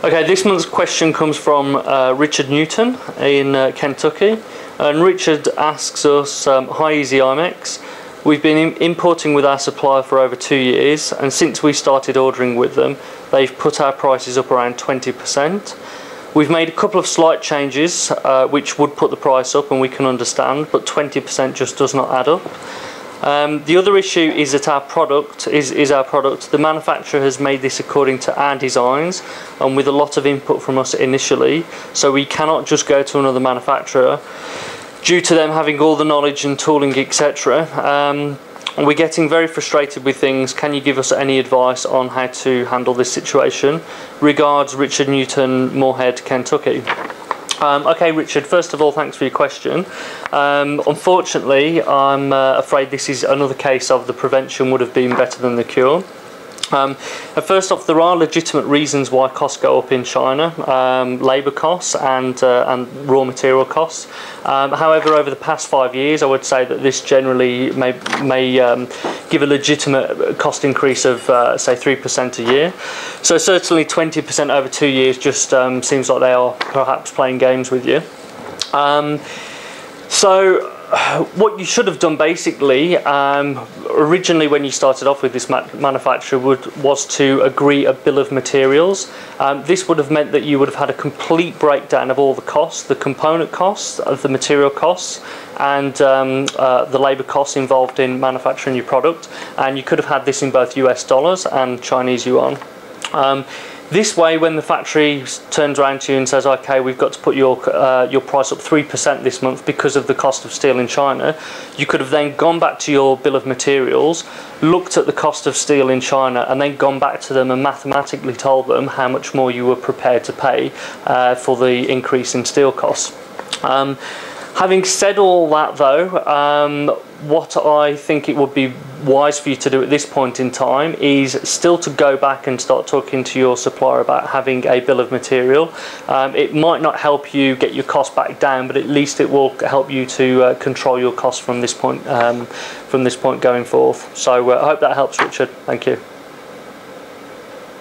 Okay, this month's question comes from Richard Newton in Kentucky, and Richard asks us, hi Easy Imex, we've been importing with our supplier for over 2 years, and since we started ordering with them, they've put our prices up around 20%. We've made a couple of slight changes which would put the price up, and we can understand, but 20% just does not add up. The other issue is that our product is our product. The manufacturer has made this according to our designs and with a lot of input from us initially, so we cannot just go to another manufacturer due to them having all the knowledge and tooling, etc. We're getting very frustrated with things. Can you give us any advice on how to handle this situation? Regards, Richard Newton, Moorhead, Kentucky. Okay, Richard, first of all, thanks for your question. Unfortunately, I'm afraid this is another case of the prevention would have been better than the cure. First off, there are legitimate reasons why costs go up in China, labour costs and raw material costs. However, over the past 5 years, I would say that this generally may give a legitimate cost increase of, say, 3% a year. So certainly 20% over 2 years just seems like they are perhaps playing games with you. So what you should have done basically, originally when you started off with this manufacturer was to agree a bill of materials. This would have meant that you would have had a complete breakdown of all the costs, the component costs, of the material costs, and the labour costs involved in manufacturing your product, and you could have had this in both US dollars and Chinese yuan. This way, when the factory turns around to you and says, okay, we've got to put your price up 3% this month because of the cost of steel in China, you could have then gone back to your bill of materials, looked at the cost of steel in China, and then gone back to them and mathematically told them how much more you were prepared to pay for the increase in steel costs. Having said all that though, what I think it would be wise for you to do at this point in time is still to go back and start talking to your supplier about having a bill of material. It might not help you get your cost back down, but at least it will help you to control your costs from this point going forth. So I hope that helps, Richard. Thank you.